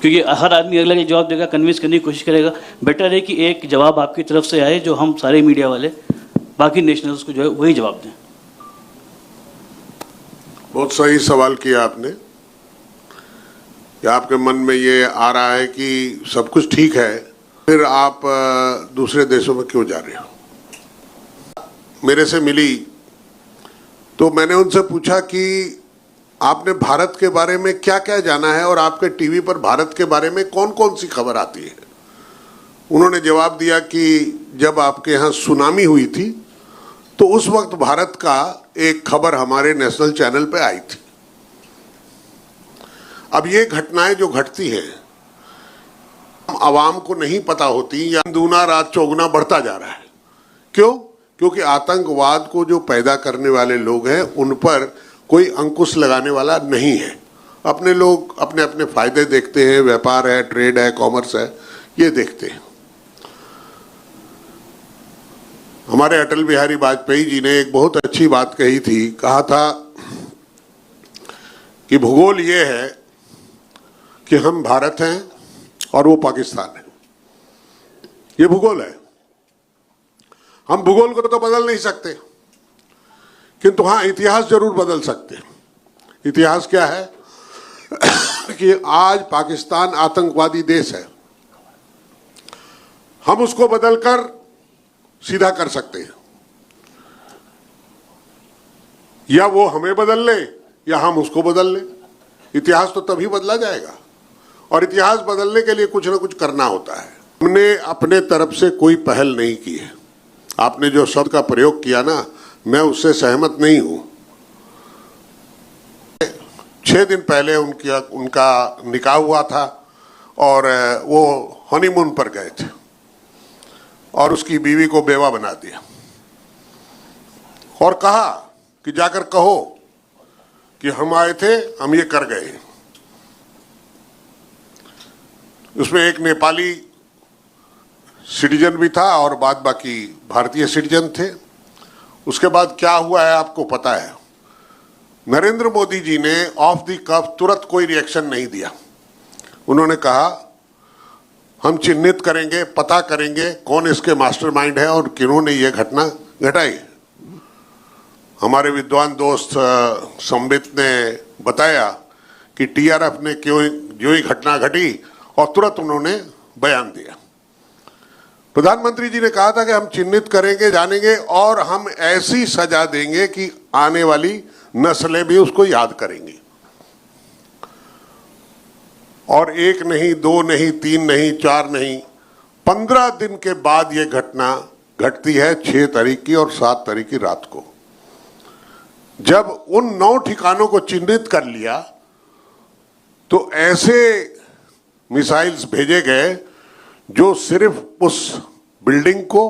क्योंकि हर आदमी अगला के जवाब देगा, कन्विंस करने की कोशिश करेगा। बेटर है कि एक जवाब आपकी तरफ से आए जो हम सारे मीडिया वाले बाकी नेशनल्स को जो है वही जवाब दें। बहुत सही सवाल किया आपने कि आपके मन में ये आ रहा है कि सब कुछ ठीक है, फिर आप दूसरे देशों में क्यों जा रहे हो। मेरे से मिली तो मैंने उनसे पूछा कि आपने भारत के बारे में क्या क्या जाना है और आपके टीवी पर भारत के बारे में कौन कौन सी खबर आती है। उन्होंने जवाब दिया कि जब आपके यहाँ सुनामी हुई थी तो उस वक्त भारत का एक खबर हमारे नेशनल चैनल पे आई थी। अब ये घटनाएं जो घटती हैं आवाम को नहीं पता होती, या दूना रात चौगुना बढ़ता जा रहा है। क्यों? क्योंकि आतंकवाद को जो पैदा करने वाले लोग हैं उन पर कोई अंकुश लगाने वाला नहीं है। अपने लोग अपने अपने फायदे देखते हैं, व्यापार है, ट्रेड है, कॉमर्स है, ये देखते हैं। हमारे अटल बिहारी वाजपेयी जी ने एक बहुत अच्छी बात कही थी, कहा था कि भूगोल ये है कि हम भारत हैं और वो पाकिस्तान है। ये भूगोल है। हम भूगोल को तो बदल नहीं सकते, किंतु हाँ इतिहास जरूर बदल सकते हैं। इतिहास क्या है कि आज पाकिस्तान आतंकवादी देश है, हम उसको बदलकर सीधा कर सकते हैं, या वो हमें बदल ले या हम उसको बदल ले। इतिहास तो तभी बदला जाएगा, और इतिहास बदलने के लिए कुछ ना कुछ करना होता है। हमने अपने तरफ से कोई पहल नहीं की है। आपने जो शब्द का प्रयोग किया ना, मैं उससे सहमत नहीं हूं। 6 दिन पहले उनका निकाह हुआ था और वो हनीमून पर गए थे और उसकी बीवी को बेवा बना दिया और कहा कि जाकर कहो कि हम आए थे, हम ये कर गए। उसमें एक नेपाली सिटीजन भी था और बाद बाकी भारतीय सिटीजन थे। उसके बाद क्या हुआ है आपको पता है। नरेंद्र मोदी जी ने ऑफ द कफ तुरंत कोई रिएक्शन नहीं दिया। उन्होंने कहा हम चिन्हित करेंगे, पता करेंगे कौन इसके मास्टरमाइंड है और किन्होंने ये घटना घटाई। हमारे विद्वान दोस्त संबित ने बताया कि टीआरएफ ने क्यों जो ही घटना घटी और तुरंत उन्होंने बयान दिया। प्रधानमंत्री जी ने कहा था कि हम चिन्हित करेंगे, जानेंगे और हम ऐसी सजा देंगे कि आने वाली नस्लें भी उसको याद करेंगी। और 1 नहीं, 2 नहीं, 3 नहीं, 4 नहीं, 15 दिन के बाद ये घटना घटती है 6 तारीख की और 7 तारीख की रात को। जब उन 9 ठिकानों को चिन्हित कर लिया तो ऐसे मिसाइल्स भेजे गए जो सिर्फ उस बिल्डिंग को,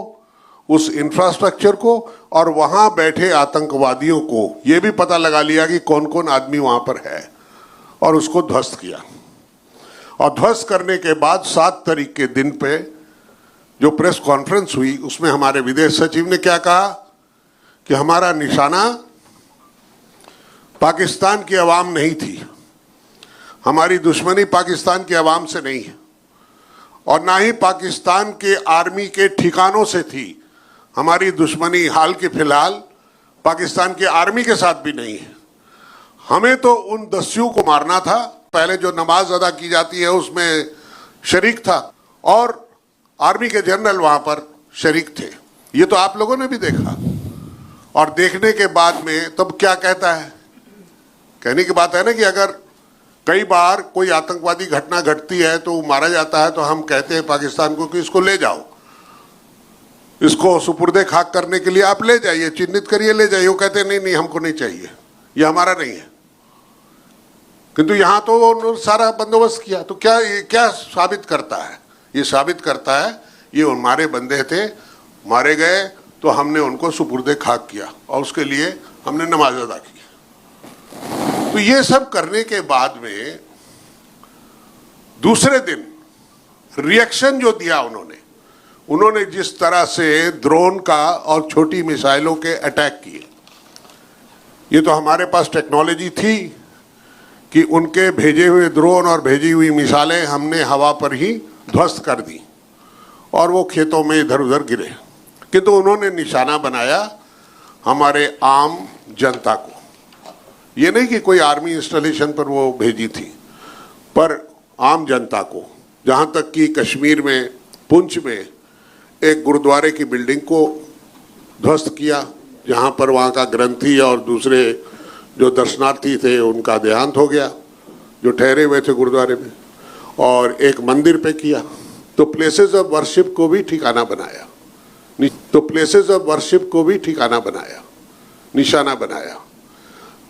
उस इंफ्रास्ट्रक्चर को और वहां बैठे आतंकवादियों को यह भी पता लगा लिया कि कौन कौन आदमी वहां पर है और उसको ध्वस्त किया। और ध्वस्त करने के बाद 7 तारीख के दिन पे जो प्रेस कॉन्फ्रेंस हुई उसमें हमारे विदेश सचिव ने क्या कहा कि हमारा निशाना पाकिस्तान की आवाम नहीं थी, हमारी दुश्मनी पाकिस्तान की आवाम से नहीं है और ना ही पाकिस्तान के आर्मी के ठिकानों से थी। हमारी दुश्मनी हाल के फिलहाल पाकिस्तान के आर्मी के साथ भी नहीं है। हमें तो उन दस्युओं को मारना था। पहले जो नमाज अदा की जाती है उसमें शरीक था और आर्मी के जनरल वहां पर शरीक थे। ये तो आप लोगों ने भी देखा। और देखने के बाद में तब क्या कहता है, कहने की बात है ना कि अगर कई बार कोई आतंकवादी घटना घटती है तो मारा जाता है तो हम कहते हैं पाकिस्तान को कि इसको ले जाओ, इसको सुपुर्दे खाक करने के लिए आप ले जाइए, चिन्हित करिए, ले जाइए। वो कहते हैं नहीं नहीं हमको नहीं चाहिए, ये हमारा नहीं है। किंतु यहां तो उन्होंने सारा बंदोबस्त किया। तो क्या साबित करता है? ये साबित करता है ये हमारे बंदे थे, मारे गए तो हमने उनको सुपुर्दे खाक किया और उसके लिए हमने नमाज अदा की। तो ये सब करने के बाद में दूसरे दिन रिएक्शन जो दिया उन्होंने जिस तरह से ड्रोन का और छोटी मिसाइलों के अटैक किए, ये तो हमारे पास टेक्नोलॉजी थी कि उनके भेजे हुए ड्रोन और भेजी हुई मिसाइलें हमने हवा पर ही ध्वस्त कर दी और वो खेतों में इधर उधर गिरे, किंतु उन्होंने निशाना बनाया हमारे आम जनता को। ये नहीं कि कोई आर्मी इंस्टॉलेशन पर वो भेजी थी, पर आम जनता को। जहाँ तक कि कश्मीर में पुंछ में एक गुरुद्वारे की बिल्डिंग को ध्वस्त किया, जहाँ पर वहाँ का ग्रंथी और दूसरे जो दर्शनार्थी थे उनका देहांत हो गया, जो ठहरे हुए थे गुरुद्वारे में, और एक मंदिर पे किया। तो प्लेसेस ऑफ वर्शिप को भी ठिकाना बनाया, निशाना बनाया।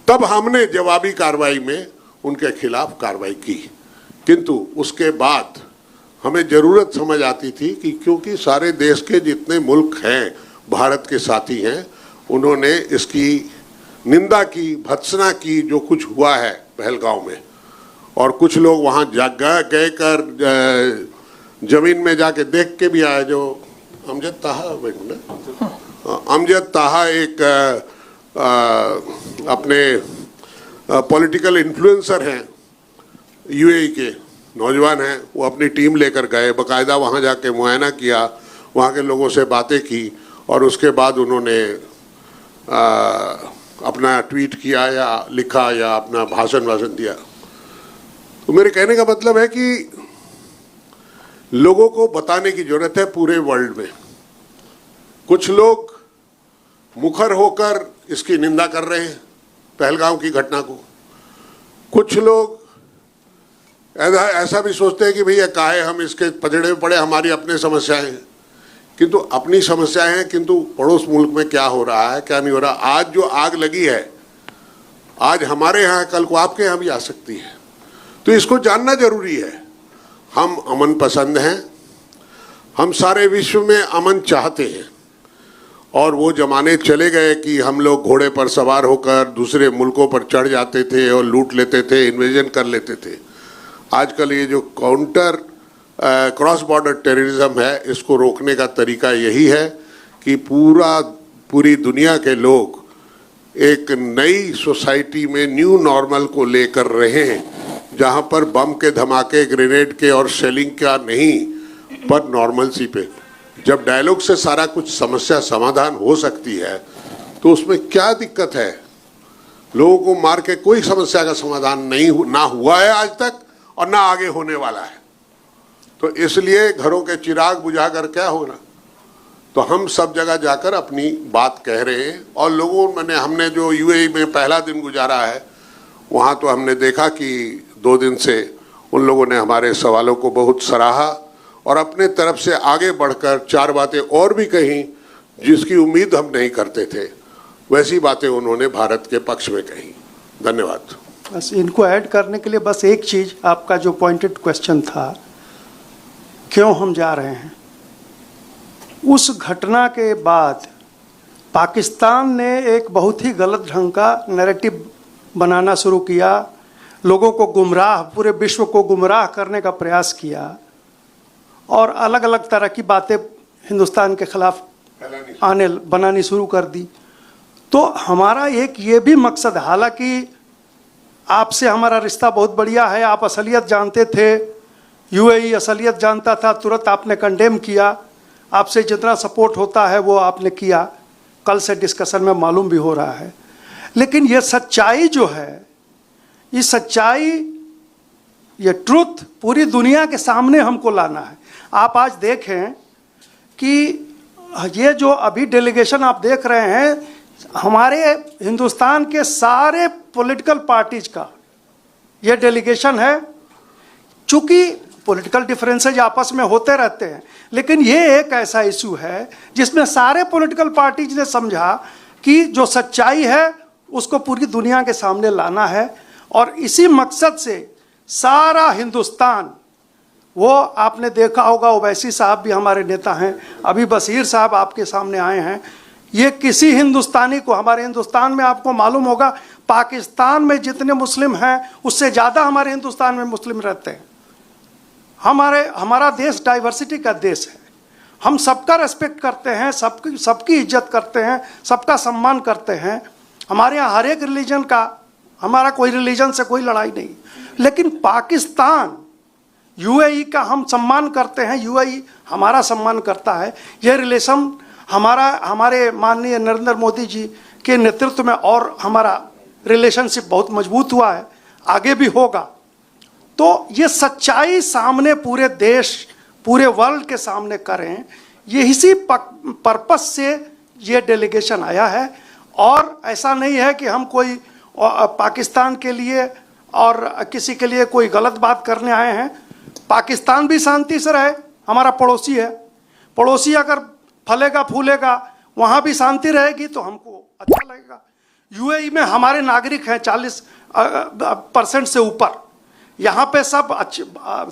तब हमने जवाबी कार्रवाई में उनके खिलाफ कार्रवाई की, किंतु उसके बाद हमें ज़रूरत समझ आती थी कि क्योंकि सारे देश के जितने मुल्क हैं, भारत के साथी हैं, उन्होंने इसकी निंदा की, भत्सना की, जो कुछ हुआ है पहलगांव में। और कुछ लोग वहाँ गए कर जमीन में जाके देख के भी आए। जो अमजद ताहा एक अपने पॉलिटिकल इन्फ्लुएंसर हैं, यूएई के नौजवान हैं, वो अपनी टीम लेकर गए, बाकायदा वहाँ जाके मुआयना किया, वहाँ के लोगों से बातें की और उसके बाद उन्होंने अपना ट्वीट किया या लिखा या अपना भाषण दिया। तो मेरे कहने का मतलब है कि लोगों को बताने की जरूरत है पूरे वर्ल्ड में। कुछ लोग मुखर होकर इसकी निंदा कर रहे हैं, पहलगाम की घटना को। कुछ लोग ऐसा भी सोचते हैं कि भैया काहे हम इसके पजड़े में पड़े, हमारी अपनी समस्याएं हैं। किंतु अपनी समस्याएं हैं, किंतु पड़ोस मुल्क में क्या हो रहा है, क्या नहीं हो रहा। आज जो आग लगी है, आज हमारे यहाँ, कल को आपके यहाँ भी आ सकती है। तो इसको जानना जरूरी है। हम अमन पसंद हैं, हम सारे विश्व में अमन चाहते हैं, और वो जमाने चले गए कि हम लोग घोड़े पर सवार होकर दूसरे मुल्कों पर चढ़ जाते थे और लूट लेते थे, इन्वेजन कर लेते थे। आजकल ये जो काउंटर क्रॉस बॉर्डर टेररिज्म है, इसको रोकने का तरीका यही है कि पूरी दुनिया के लोग एक नई सोसाइटी में न्यू नॉर्मल को लेकर रहे हैं, जहां पर बम के धमाके, ग्रेनेड के और शेलिंग का नहीं, पर नॉर्मलसी पे। जब डायलॉग से सारा कुछ समस्या समाधान हो सकती है, तो उसमें क्या दिक्कत है। लोगों को मार के कोई समस्या का समाधान ना हुआ है आज तक, और ना आगे होने वाला है। तो इसलिए घरों के चिराग बुझाकर क्या होना। तो हम सब जगह जाकर अपनी बात कह रहे हैं, और हमने जो यूएई में पहला दिन गुजारा है, वहाँ तो हमने देखा कि 2 दिन से उन लोगों ने हमारे सवालों को बहुत सराहा और अपने तरफ से आगे बढ़कर 4 बातें और भी कहीं जिसकी उम्मीद हम नहीं करते थे, वैसी बातें उन्होंने भारत के पक्ष में कही। धन्यवाद। बस इनको ऐड करने के लिए बस एक चीज़, आपका जो पॉइंटेड क्वेश्चन था, क्यों हम जा रहे हैं। उस घटना के बाद पाकिस्तान ने एक बहुत ही गलत ढंग का नैरेटिव बनाना शुरू किया, लोगों को गुमराह, पूरे विश्व को गुमराह करने का प्रयास किया, और अलग अलग तरह की बातें हिंदुस्तान के खिलाफ बनानी शुरू कर दी। तो हमारा एक ये भी मकसद, हालांकि आपसे हमारा रिश्ता बहुत बढ़िया है, आप असलियत जानते थे, यूएई असलियत जानता था, तुरंत आपने कंडेम किया, आपसे जितना सपोर्ट होता है वो आपने किया, कल से डिस्कशन में मालूम भी हो रहा है। लेकिन ये सच्चाई जो है, ये सच्चाई, ये ट्रुथ पूरी दुनिया के सामने हमको लाना है। आप आज देखें कि ये जो अभी डेलीगेशन आप देख रहे हैं, हमारे हिंदुस्तान के सारे पॉलिटिकल पार्टीज का ये डेलीगेशन है। चूंकि पॉलिटिकल डिफरेंसेज आपस में होते रहते हैं, लेकिन ये एक ऐसा इशू है जिसमें सारे पॉलिटिकल पार्टीज ने समझा कि जो सच्चाई है उसको पूरी दुनिया के सामने लाना है, और इसी मकसद से सारा हिंदुस्तान, वो आपने देखा होगा, ओवैसी साहब भी हमारे नेता हैं, अभी बशीर साहब आपके सामने आए हैं, ये किसी हिंदुस्तानी को, हमारे हिंदुस्तान में आपको मालूम होगा, पाकिस्तान में जितने मुस्लिम हैं उससे ज़्यादा हमारे हिंदुस्तान में मुस्लिम रहते हैं। हमारा देश डाइवर्सिटी का देश है, हम सबका रेस्पेक्ट करते हैं, सबकी इज्जत करते हैं, सबका सम्मान करते हैं। हमारे यहाँ हर एक रिलीजन का हमारा कोई रिलीजन से कोई लड़ाई नहीं, लेकिन पाकिस्तान, यूएई का हम सम्मान करते हैं, यूएई हमारा सम्मान करता है। यह रिलेशन हमारे माननीय नरेंद्र मोदी जी के नेतृत्व में और हमारा रिलेशनशिप बहुत मजबूत हुआ है, आगे भी होगा। तो ये सच्चाई सामने पूरे देश, पूरे वर्ल्ड के सामने करें, ये इसी पर्पस से ये डेलीगेशन आया है। और ऐसा नहीं है कि हम कोई पाकिस्तान के लिए और किसी के लिए कोई गलत बात करने आए हैं। पाकिस्तान भी शांति से रहे, हमारा पड़ोसी है, पड़ोसी अगर फलेगा फूलेगा, वहाँ भी शांति रहेगी तो हमको अच्छा लगेगा। यूएई में हमारे नागरिक हैं 40% से ऊपर, यहाँ पे सब अच्छी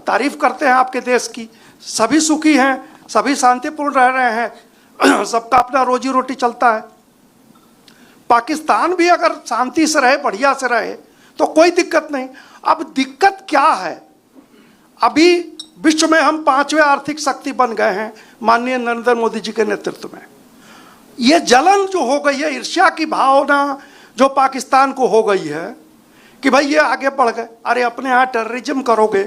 तारीफ करते हैं आपके देश की, सभी सुखी हैं, सभी शांतिपूर्ण रह रहे हैं, सबका अपना रोजी रोटी चलता है। पाकिस्तान भी अगर शांति से रहे, बढ़िया से रहे, तो कोई दिक्कत नहीं। अब दिक्कत क्या है, अभी विश्व में हम 5वें आर्थिक शक्ति बन गए हैं माननीय नरेंद्र मोदी जी के नेतृत्व में। ये जलन जो हो गई है, ईर्ष्या की भावना जो पाकिस्तान को हो गई है कि भाई ये आगे बढ़ गए, अरे अपने यहाँ टेररिज्म करोगे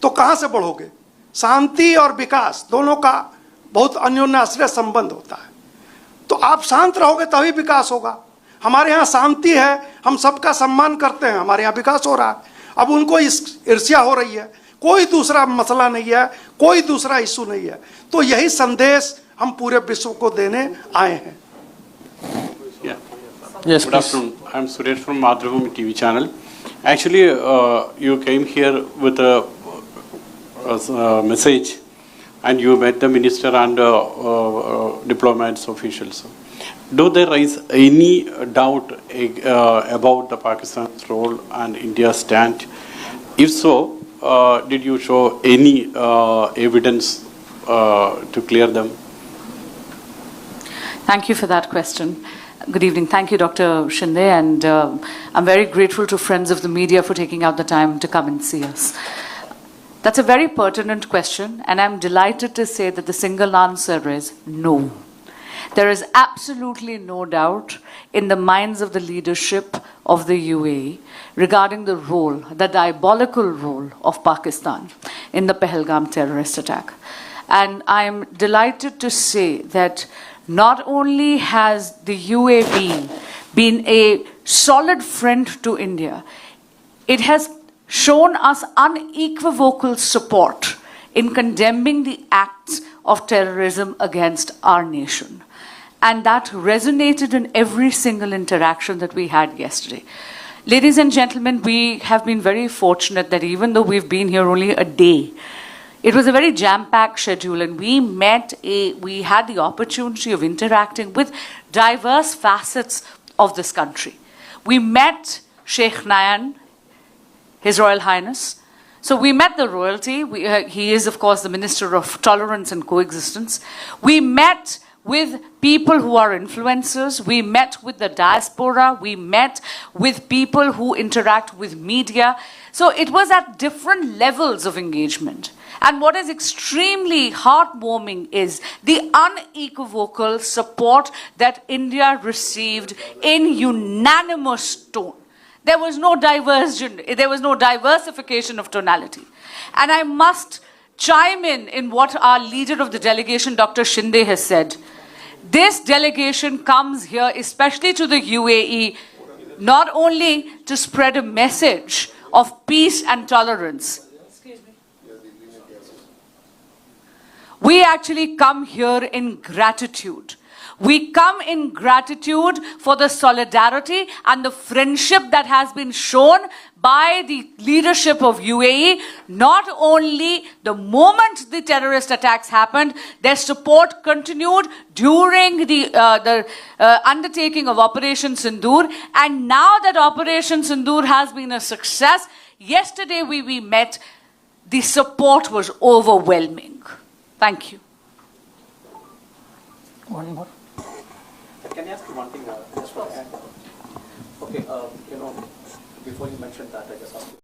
तो कहाँ से बढ़ोगे। शांति और विकास दोनों का बहुत अन्योन्याश्रय संबंध होता है, तो आप शांत रहोगे तभी विकास होगा। हमारे यहाँ शांति है, हम सबका सम्मान करते हैं, हमारे यहाँ विकास हो रहा है। अब उनको इस ईर्ष्या हो रही है, कोई दूसरा मसला नहीं है, कोई दूसरा इशू नहीं है। तो यही संदेश हम पूरे विश्व को देने आए हैं। Yes, Good please. afternoon. I'm Suresh from Madhurabhumi TV channel. Actually, you came here with a message, and you met the minister and diplomats, officials. Do they raise any doubt about the Pakistan's role and India's stand? If so, did you show any evidence to clear them? Thank you for that question. Good evening. Thank you, Dr. Shinde, and I'm very grateful to friends of the media for taking out the time to come and see us. That's a very pertinent question, and I'm delighted to say that the single answer is no. There is absolutely no doubt in the minds of the leadership of the UAE regarding the role, the diabolical role of Pakistan in the Pahalgam terrorist attack. And I'm delighted to say that not only has the UAE been a solid friend to India, it has shown us unequivocal support in condemning the acts of terrorism against our nation. And that resonated in every single interaction that we had yesterday. Ladies and gentlemen, we have been very fortunate that even though we've been here only a day, it was a very jam-packed schedule, and we had the opportunity of interacting with diverse facets of this country. We met Sheikh Nayan, His Royal Highness. So we met the royalty. He is, of course, the Minister of Tolerance and Coexistence. We met with people who are influencers. We met with the diaspora. We met with people who interact with media. So it was at different levels of engagement. And what is extremely heartwarming is the unequivocal support that India received in unanimous tone. There was no diversion, there was no diversification of tonality. And I must chime in what our leader of the delegation, Dr. Shinde, has said. This delegation comes here, especially to the UAE, not only to spread a message of peace and tolerance. We actually come here in gratitude. We come in gratitude for the solidarity and the friendship that has been shown by the leadership of UAE. Not only the moment the terrorist attacks happened, their support continued during the undertaking of Operation Sindoor. And now that Operation Sindoor has been a success, yesterday we met, the support was overwhelming. Thank you. One more. Can I ask you one thing? Just for that? Okay, before you mentioned that, I just asked you.